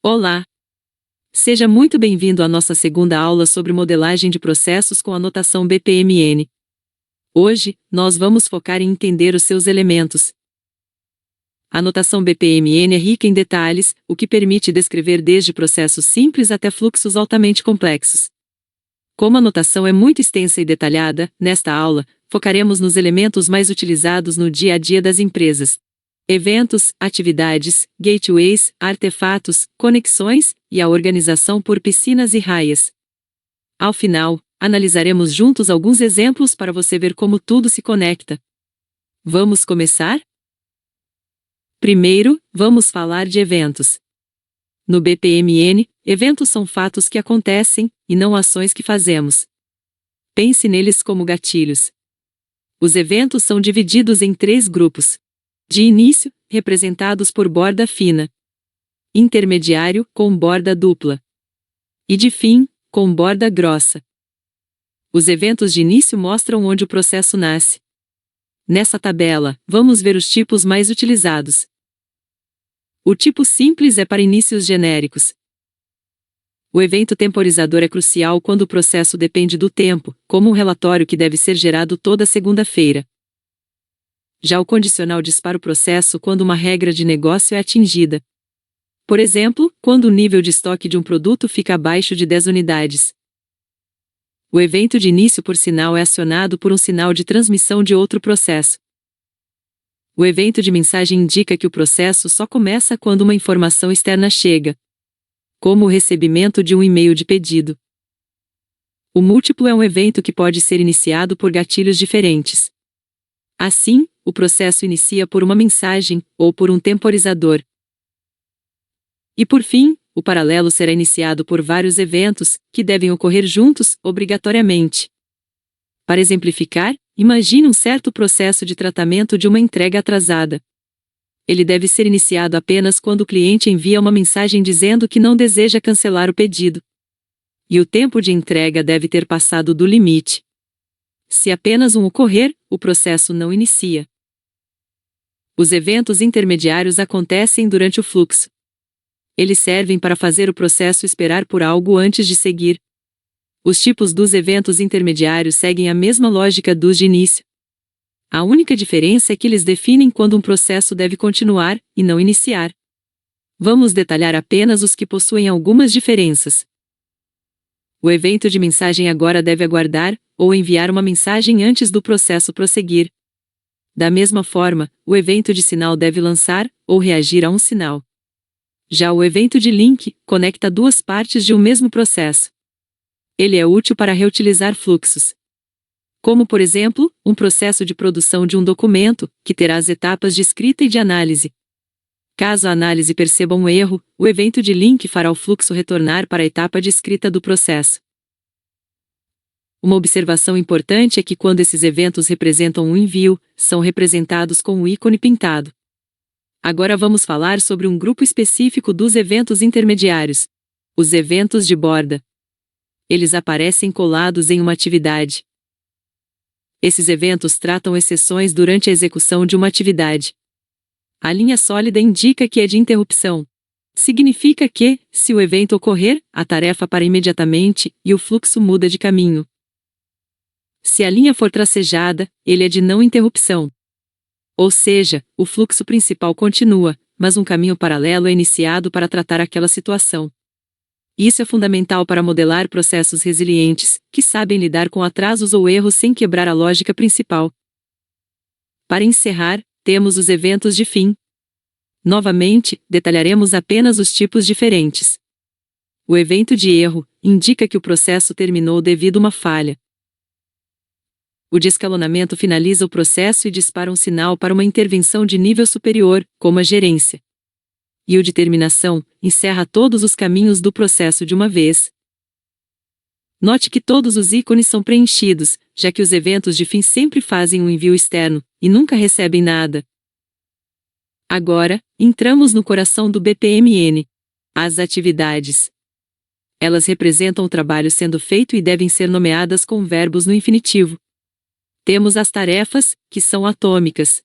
Olá! Seja muito bem-vindo à nossa segunda aula sobre modelagem de processos com a notação BPMN. Hoje, nós vamos focar em entender os seus elementos. A notação BPMN é rica em detalhes, o que permite descrever desde processos simples até fluxos altamente complexos. Como a notação é muito extensa e detalhada, nesta aula, focaremos nos elementos mais utilizados no dia a dia das empresas. Eventos, atividades, gateways, artefatos, conexões e a organização por piscinas e raias. Ao final, analisaremos juntos alguns exemplos para você ver como tudo se conecta. Vamos começar? Primeiro, vamos falar de eventos. No BPMN, eventos são fatos que acontecem, e não ações que fazemos. Pense neles como gatilhos. Os eventos são divididos em 3 grupos. De início, representados por borda fina. Intermediário, com borda dupla. E de fim, com borda grossa. Os eventos de início mostram onde o processo nasce. Nessa tabela, vamos ver os tipos mais utilizados. O tipo simples é para inícios genéricos. O evento temporizador é crucial quando o processo depende do tempo, como um relatório que deve ser gerado toda segunda-feira. Já o condicional dispara o processo quando uma regra de negócio é atingida. Por exemplo, quando o nível de estoque de um produto fica abaixo de 10 unidades. O evento de início por sinal é acionado por um sinal de transmissão de outro processo. O evento de mensagem indica que o processo só começa quando uma informação externa chega, como o recebimento de um e-mail de pedido. O múltiplo é um evento que pode ser iniciado por gatilhos diferentes. Assim, o processo inicia por uma mensagem, ou por um temporizador. E por fim, o paralelo será iniciado por vários eventos, que devem ocorrer juntos, obrigatoriamente. Para exemplificar, imagine um certo processo de tratamento de uma entrega atrasada. Ele deve ser iniciado apenas quando o cliente envia uma mensagem dizendo que não deseja cancelar o pedido. E o tempo de entrega deve ter passado do limite. Se apenas um ocorrer, o processo não inicia. Os eventos intermediários acontecem durante o fluxo. Eles servem para fazer o processo esperar por algo antes de seguir. Os tipos dos eventos intermediários seguem a mesma lógica dos de início. A única diferença é que eles definem quando um processo deve continuar, e não iniciar. Vamos detalhar apenas os que possuem algumas diferenças. O evento de mensagem agora deve aguardar, ou enviar uma mensagem antes do processo prosseguir. Da mesma forma, o evento de sinal deve lançar, ou reagir a um sinal. Já o evento de link, conecta duas partes de um mesmo processo. Ele é útil para reutilizar fluxos. Como, por exemplo, um processo de produção de um documento, que terá as etapas de escrita e de análise. Caso a análise perceba um erro, o evento de link fará o fluxo retornar para a etapa de escrita do processo. Uma observação importante é que quando esses eventos representam um envio, são representados com o ícone pintado. Agora vamos falar sobre um grupo específico dos eventos intermediários: os eventos de borda. Eles aparecem colados em uma atividade. Esses eventos tratam exceções durante a execução de uma atividade. A linha sólida indica que é de interrupção. Significa que, se o evento ocorrer, a tarefa para imediatamente, e o fluxo muda de caminho. Se a linha for tracejada, ele é de não interrupção. Ou seja, o fluxo principal continua, mas um caminho paralelo é iniciado para tratar aquela situação. Isso é fundamental para modelar processos resilientes, que sabem lidar com atrasos ou erros sem quebrar a lógica principal. Para encerrar, temos os eventos de fim. Novamente, detalharemos apenas os tipos diferentes. O evento de erro indica que o processo terminou devido a uma falha. O de escalonamento finaliza o processo e dispara um sinal para uma intervenção de nível superior, como a gerência. E o de terminação encerra todos os caminhos do processo de uma vez. Note que todos os ícones são preenchidos, já que os eventos de fim sempre fazem um envio externo, e nunca recebem nada. Agora, entramos no coração do BPMN: as atividades. Elas representam o trabalho sendo feito e devem ser nomeadas com verbos no infinitivo. Temos as tarefas, que são atômicas.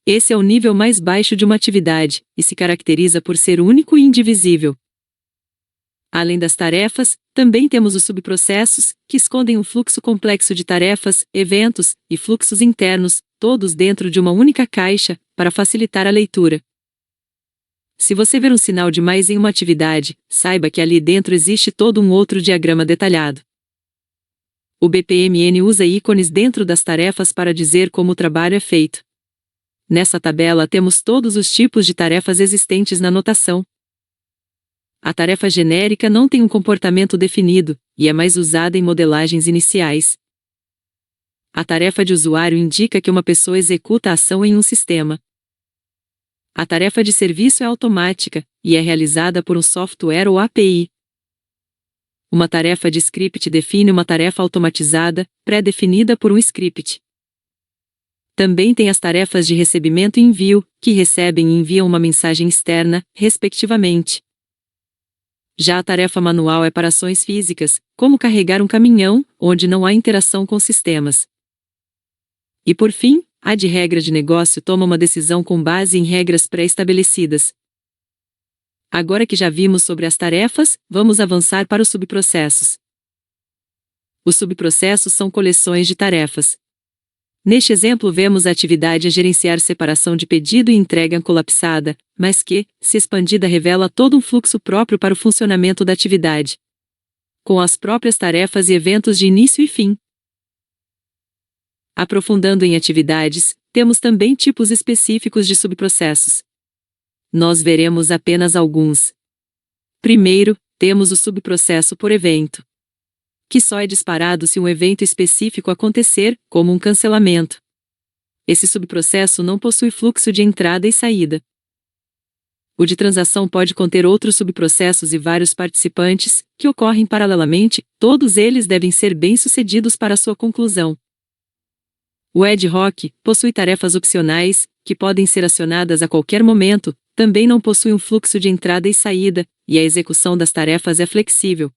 Esse é o nível mais baixo de uma atividade, e se caracteriza por ser único e indivisível. Além das tarefas, também temos os subprocessos, que escondem um fluxo complexo de tarefas, eventos e fluxos internos, todos dentro de uma única caixa, para facilitar a leitura. Se você ver um sinal de mais em uma atividade, saiba que ali dentro existe todo um outro diagrama detalhado. O BPMN usa ícones dentro das tarefas para dizer como o trabalho é feito. Nessa tabela temos todos os tipos de tarefas existentes na notação. A tarefa genérica não tem um comportamento definido, e é mais usada em modelagens iniciais. A tarefa de usuário indica que uma pessoa executa a ação em um sistema. A tarefa de serviço é automática, e é realizada por um software ou API. Uma tarefa de script define uma tarefa automatizada, pré-definida por um script. Também tem as tarefas de recebimento e envio, que recebem e enviam uma mensagem externa, respectivamente. Já a tarefa manual é para ações físicas, como carregar um caminhão, onde não há interação com sistemas. E por fim, a de regra de negócio toma uma decisão com base em regras pré-estabelecidas. Agora que já vimos sobre as tarefas, vamos avançar para os subprocessos. Os subprocessos são coleções de tarefas. Neste exemplo vemos a atividade a gerenciar separação de pedido e entrega colapsada, mas que, se expandida, revela todo um fluxo próprio para o funcionamento da atividade, com as próprias tarefas e eventos de início e fim. Aprofundando em atividades, temos também tipos específicos de subprocessos. Nós veremos apenas alguns. Primeiro, temos o subprocesso por evento, que só é disparado se um evento específico acontecer, como um cancelamento. Esse subprocesso não possui fluxo de entrada e saída. O de transação pode conter outros subprocessos e vários participantes, que ocorrem paralelamente, todos eles devem ser bem-sucedidos para sua conclusão. O ad hoc possui tarefas opcionais, que podem ser acionadas a qualquer momento, também não possui um fluxo de entrada e saída, e a execução das tarefas é flexível.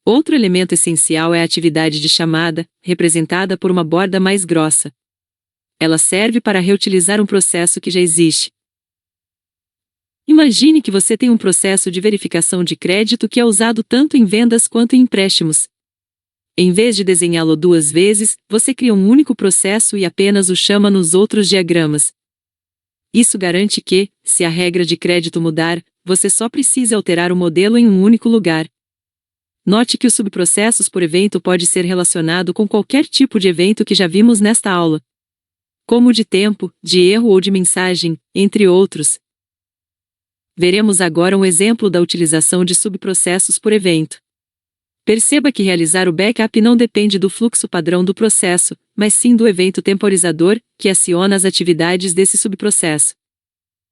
Outro elemento essencial é a atividade de chamada, representada por uma borda mais grossa. Ela serve para reutilizar um processo que já existe. Imagine que você tem um processo de verificação de crédito que é usado tanto em vendas quanto em empréstimos. Em vez de desenhá-lo duas vezes, você cria um único processo e apenas o chama nos outros diagramas. Isso garante que, se a regra de crédito mudar, você só precisa alterar o modelo em um único lugar. Note que os subprocessos por evento pode ser relacionado com qualquer tipo de evento que já vimos nesta aula, como de tempo, de erro ou de mensagem, entre outros. Veremos agora um exemplo da utilização de subprocessos por evento. Perceba que realizar o backup não depende do fluxo padrão do processo, mas sim do evento temporizador, que aciona as atividades desse subprocesso.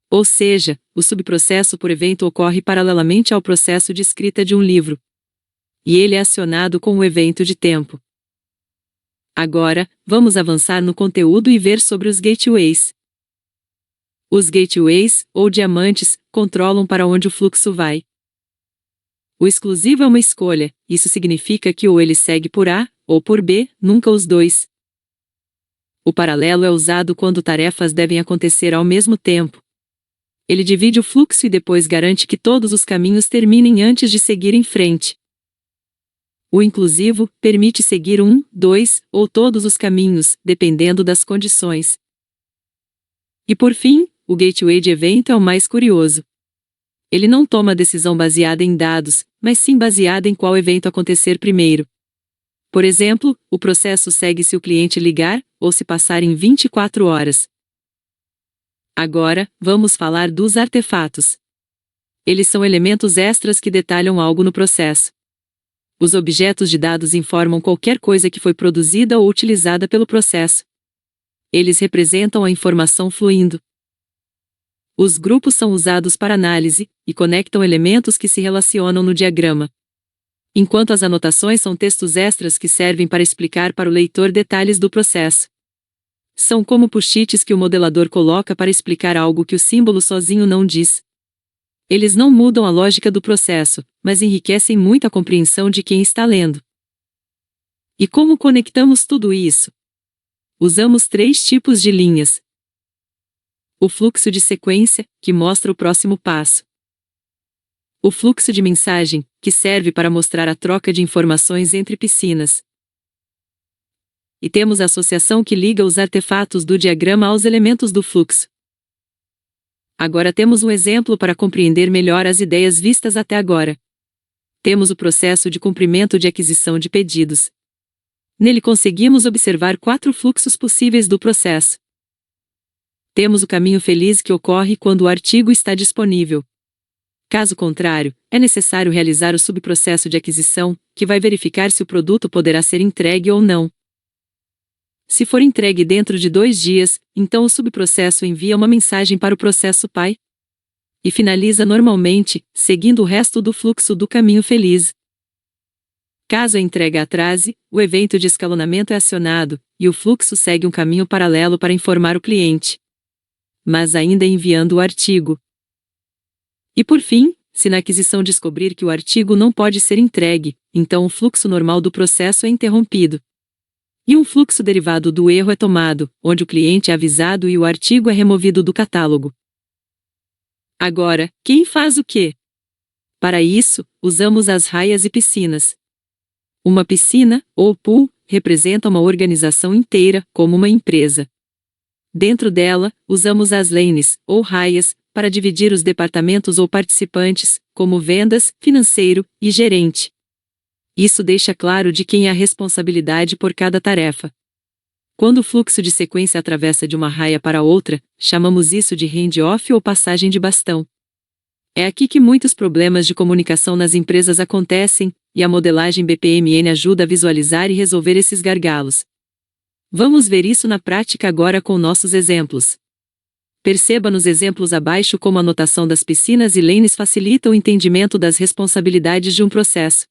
Ou seja, o subprocesso por evento ocorre paralelamente ao processo de escrita de um livro. E ele é acionado com o evento de tempo. Agora, vamos avançar no conteúdo e ver sobre os gateways. Os gateways, ou diamantes, controlam para onde o fluxo vai. O exclusivo é uma escolha, isso significa que ou ele segue por A, ou por B, nunca os dois. O paralelo é usado quando tarefas devem acontecer ao mesmo tempo. Ele divide o fluxo e depois garante que todos os caminhos terminem antes de seguir em frente. O inclusivo permite seguir um, dois, ou todos os caminhos, dependendo das condições. E por fim, o gateway de evento é o mais curioso. Ele não toma decisão baseada em dados, mas sim baseada em qual evento acontecer primeiro. Por exemplo, o processo segue se o cliente ligar, ou se passar em 24 horas. Agora, vamos falar dos artefatos. Eles são elementos extras que detalham algo no processo. Os objetos de dados informam qualquer coisa que foi produzida ou utilizada pelo processo. Eles representam a informação fluindo. Os grupos são usados para análise, e conectam elementos que se relacionam no diagrama. Enquanto as anotações são textos extras que servem para explicar para o leitor detalhes do processo. São como post-its que o modelador coloca para explicar algo que o símbolo sozinho não diz. Eles não mudam a lógica do processo, mas enriquecem muito a compreensão de quem está lendo. E como conectamos tudo isso? Usamos 3 tipos de linhas. O fluxo de sequência, que mostra o próximo passo. O fluxo de mensagem, que serve para mostrar a troca de informações entre piscinas. E temos a associação que liga os artefatos do diagrama aos elementos do fluxo. Agora temos um exemplo para compreender melhor as ideias vistas até agora. Temos o processo de cumprimento de aquisição de pedidos. Nele conseguimos observar 4 fluxos possíveis do processo. Temos o caminho feliz que ocorre quando o artigo está disponível. Caso contrário, é necessário realizar o subprocesso de aquisição, que vai verificar se o produto poderá ser entregue ou não. Se for entregue dentro de 2 dias, então o subprocesso envia uma mensagem para o processo pai e finaliza normalmente, seguindo o resto do fluxo do caminho feliz. Caso a entrega atrase, o evento de escalonamento é acionado, e o fluxo segue um caminho paralelo para informar o cliente, mas ainda enviando o artigo. E por fim, se na aquisição descobrir que o artigo não pode ser entregue, então o fluxo normal do processo é interrompido. E um fluxo derivado do erro é tomado, onde o cliente é avisado e o artigo é removido do catálogo. Agora, quem faz o quê? Para isso, usamos as raias e piscinas. Uma piscina, ou pool, representa uma organização inteira, como uma empresa. Dentro dela, usamos as lanes, ou raias, para dividir os departamentos ou participantes, como vendas, financeiro e gerente. Isso deixa claro de quem é a responsabilidade por cada tarefa. Quando o fluxo de sequência atravessa de uma raia para outra, chamamos isso de hand-off ou passagem de bastão. É aqui que muitos problemas de comunicação nas empresas acontecem, e a modelagem BPMN ajuda a visualizar e resolver esses gargalos. Vamos ver isso na prática agora com nossos exemplos. Perceba nos exemplos abaixo como a anotação das piscinas e lanes facilita o entendimento das responsabilidades de um processo.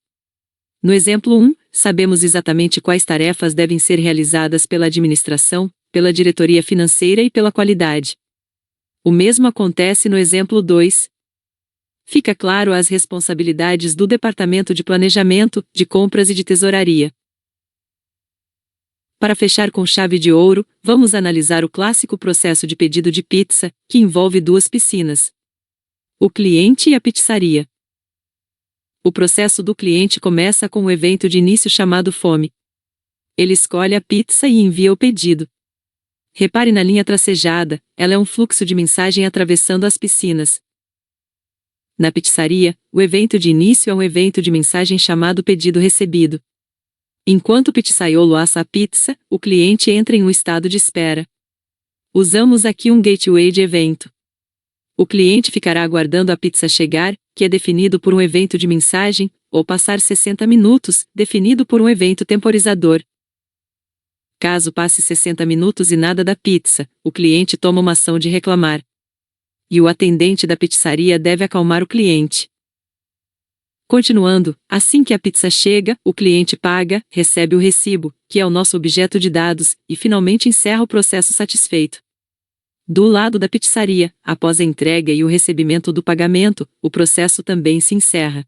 No exemplo 1, sabemos exatamente quais tarefas devem ser realizadas pela administração, pela diretoria financeira e pela qualidade. O mesmo acontece no exemplo 2. Fica claro as responsabilidades do departamento de planejamento, de compras e de tesouraria. Para fechar com chave de ouro, vamos analisar o clássico processo de pedido de pizza, que envolve 2 piscinas: o cliente e a pizzaria. O processo do cliente começa com um evento de início chamado fome. Ele escolhe a pizza e envia o pedido. Repare na linha tracejada, ela é um fluxo de mensagem atravessando as piscinas. Na pizzaria, o evento de início é um evento de mensagem chamado pedido recebido. Enquanto o pizzaiolo assa a pizza, o cliente entra em um estado de espera. Usamos aqui um gateway de evento. O cliente ficará aguardando a pizza chegar, que é definido por um evento de mensagem, ou passar 60 minutos, definido por um evento temporizador. Caso passe 60 minutos e nada da pizza, o cliente toma uma ação de reclamar. E o atendente da pizzaria deve acalmar o cliente. Continuando, assim que a pizza chega, o cliente paga, recebe o recibo, que é o nosso objeto de dados, e finalmente encerra o processo satisfeito. Do lado da pizzaria, após a entrega e o recebimento do pagamento, o processo também se encerra.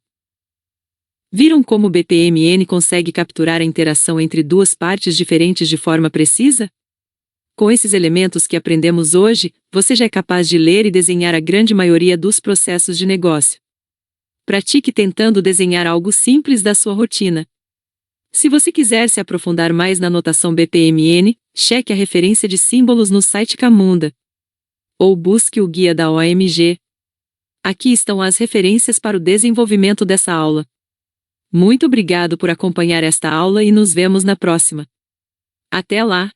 Viram como o BPMN consegue capturar a interação entre 2 partes diferentes de forma precisa? Com esses elementos que aprendemos hoje, você já é capaz de ler e desenhar a grande maioria dos processos de negócio. Pratique tentando desenhar algo simples da sua rotina. Se você quiser se aprofundar mais na notação BPMN, cheque a referência de símbolos no site Camunda. Ou busque o guia da OMG. Aqui estão as referências para o desenvolvimento dessa aula. Muito obrigado por acompanhar esta aula e nos vemos na próxima. Até lá!